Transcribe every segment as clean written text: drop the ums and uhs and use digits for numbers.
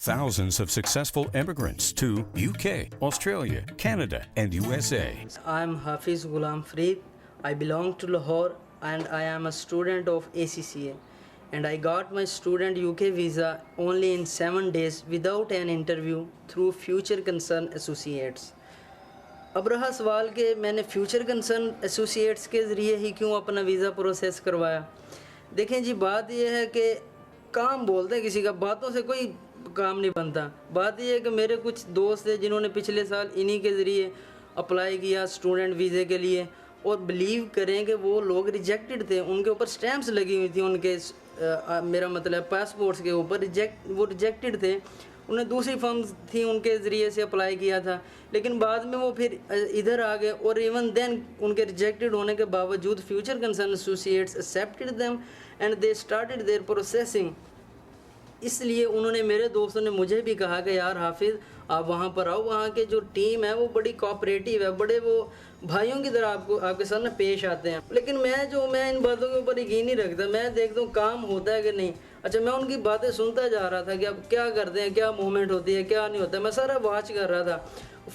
thousands of successful immigrants to UK, Australia, Canada, and USA. I am Hafiz Ghulam Fareed. I belong to Lahore and I am a student of ACCA. And I got my student UK visa only in 7 days without an interview through Future Concern Associates. اب رہا سوال کہ میں نے future concern associates کے ذریعے ہی کیوں اپنا ویزا پروسیس کروایا. دیکھیں جی، بات یہ ہے کہ کام بولتے ہیں کسی کا، باتوں سے کوئی کام نہیں بنتا. بات یہ ہے کہ میرے کچھ دوست ہیں جنہوں نے پچھلے سال انہی کے ذریعے اپلائی کیا اسٹوڈنٹ ویزے کے لیے، اور بلیو کریں کہ وہ لوگ ریجیکٹڈ تھے. ان کے اوپر سٹیمپس لگی ہوئی تھیں ان کے، میرا مطلب پاسپورٹس کے اوپر وہ ریجیکٹڈ تھے. انہیں دوسری فرمز تھیں ان کے ذریعے سے اپلائی کیا تھا، لیکن بعد میں وہ پھر ادھر آ گئے، اور ایون دین ان کے ریجیکٹڈ ہونے کے باوجود future concern associates accepted them and they started their processing. اس لیے انہوں نے، میرے دوستوں نے مجھے بھی کہا کہ یار حافظ آپ وہاں پر آؤ، وہاں کے جو ٹیم ہے وہ بڑی کوآپریٹیو ہے، بڑے وہ بھائیوں کی طرح آپ کے ساتھ پیش آتے ہیں. لیکن میں ان باتوں کے اوپر یقین نہیں رکھتا. میں دیکھتا ہوں کام ہوتا ہے کہ نہیں. اچھا، میں ان کی باتیں سنتا جا رہا تھا کہ اب کیا کرتے ہیں، کیا موومنٹ ہوتی ہے، کیا نہیں ہوتا ہے. میں سارا واچ کر رہا تھا.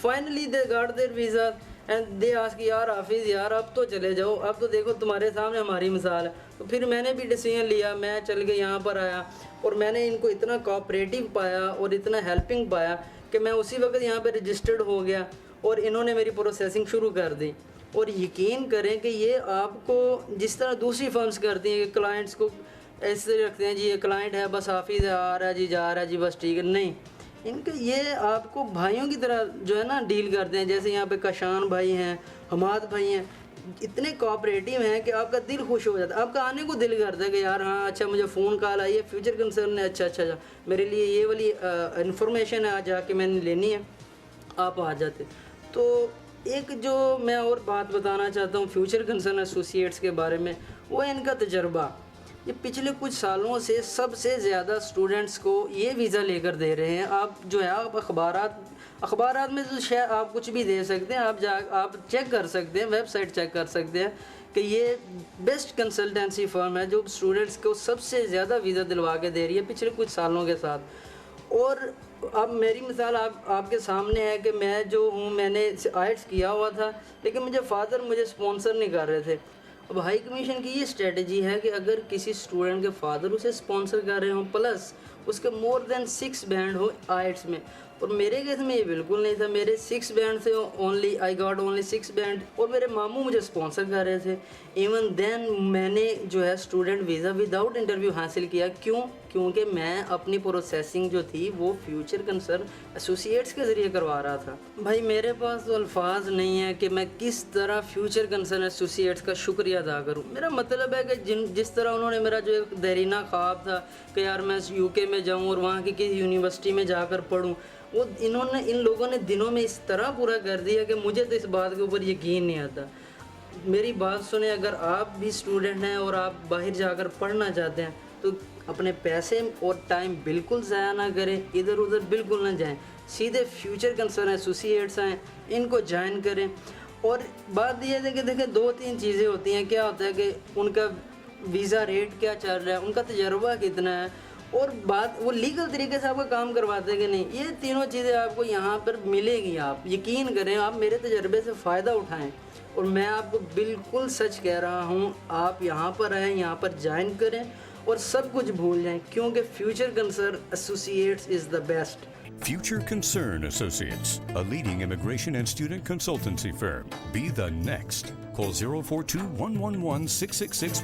Finally they got their visa and they ask یار حافظ یار اب تو چلے جاؤ، اب تو دیکھو تمہارے سامنے ہماری مثال ہے. تو پھر میں نے بھی ڈیسیژن لیا، میں چل کے یہاں پر آیا، اور میں نے ان کو اتنا کوآپریٹیو پایا اور اتنا ہیلپنگ پایا کہ میں اسی وقت یہاں پہ رجسٹرڈ ہو گیا، اور انہوں نے میری پروسیسنگ شروع کر دی. اور یقین کریں کہ یہ آپ کو جس طرح دوسری فرمز کرتی ہیں کہ کلائنٹس کو ایسے رکھتے ہیں، جی یہ کلائنٹ ہے بس حافظ آ رہا ہے جی جا رہا ہے جی بس ٹھیک ہے، نہیں. ان کے یہ آپ کو بھائیوں کی طرح جو ہے نا ڈیل کرتے ہیں. جیسے یہاں پہ کاشان بھائی ہیں، حماد بھائی ہیں، اتنے کوآپریٹیو ہیں کہ آپ کا دل خوش ہو جاتا ہے، آپ کا آنے کو دل کرتا ہے کہ یار ہاں اچھا مجھے فون کال آئی ہے فیوچر کنسرن ہے، اچھا میرے لیے یہ والی انفارمیشن ہے جا کے میں نے لینی ہے، آپ آ جاتے. تو ایک جو میں اور بات بتانا چاہتا ہوں فیوچر کنسرن ایسوسیٹس کے بارے میں، وہ ہے ان کا تجربہ. یہ پچھلے کچھ سالوں سے سب سے زیادہ اسٹوڈنٹس کو یہ ویزا لے کر دے رہے ہیں. آپ جو ہے آپ اخبارات میں تو شاید آپ کچھ بھی دے سکتے ہیں، آپ چیک کر سکتے ہیں، ویب سائٹ چیک کر سکتے ہیں کہ یہ بیسٹ کنسلٹنسی فرم ہے جو اسٹوڈنٹس کو سب سے زیادہ ویزا دلوا کے دے رہی ہے پچھلے کچھ سالوں کے ساتھ. اور اب میری مثال آپ کے سامنے ہے کہ میں جو ہوں، میں نے آئٹس کیا ہوا تھا، لیکن مجھے اسپانسر نہیں کر رہے تھے. اب ہائی کمیشن کی یہ اسٹریٹجی ہے کہ اگر کسی اسٹوڈنٹ کے فادر اسے اسپانسر کر رہے ہوں پلس اس کے مور دین 6 بینڈ ہو آئٹس میں، اور میرے کیس میں یہ بالکل نہیں تھا. میرے 6 بینڈ تھے، آئی گاٹ اونلی 6 بینڈ، اور میرے ماموں مجھے اسپانسر کر رہے تھے. ایون دین میں نے جو ہے اسٹوڈنٹ ویزا وداؤٹ انٹرویو حاصل کیا. کیونکہ میں اپنی پروسیسنگ جو تھی وہ فیوچر کنسرن ایسوسیٹس کے ذریعے کروا رہا تھا. بھائی میرے پاس تو الفاظ نہیں ہیں کہ میں کس طرح فیوچر کنسرن ایسوسیٹس کا شکریہ ادا کروں. میرا مطلب ہے کہ جس طرح انہوں نے میرا جو ایک دیرینہ خواب تھا کہ یار میں UK میں جاؤں اور وہاں کی کسی یونیورسٹی میں جا کر پڑھوں، وہ ان لوگوں نے دنوں میں اس طرح پورا کر دیا کہ مجھے تو اس بات کے اوپر یقین نہیں آتا. میری بات سنیں، اگر آپ بھی اسٹوڈنٹ ہیں اور آپ باہر جا کر پڑھنا چاہتے ہیں تو اپنے پیسے اور ٹائم بالکل ضائع نہ کریں، ادھر ادھر بالکل نہ جائیں، سیدھے فیوچر کنسرن ایسوسیٹس ہیں ان کو جوائن کریں. اور بات یہ ہے کہ دیکھیں 2-3 چیزیں ہوتی ہیں. کیا ہوتا ہے کہ ان کا ویزا ریٹ کیا چل رہا ہے، ان کا تجربہ کتنا ہے، اور بات وہ لیگل طریقے سے آپ کا کام کرواتے ہیں کہ نہیں. یہ تینوں چیزیں آپ کو یہاں پر ملے گی. آپ یقین کریں، آپ میرے تجربے سے فائدہ اٹھائیں، اور میں آپ کو بالکل سچ کہہ رہا ہوں، آپ یہاں پر آئیں، یہاں پر جوائن کریں اور سب کچھ بھول جائیں، کیونکہ future concern associates is the best. Future Concern Associates, a leading immigration and student consultancy firm. Be the next. Call 042-111-666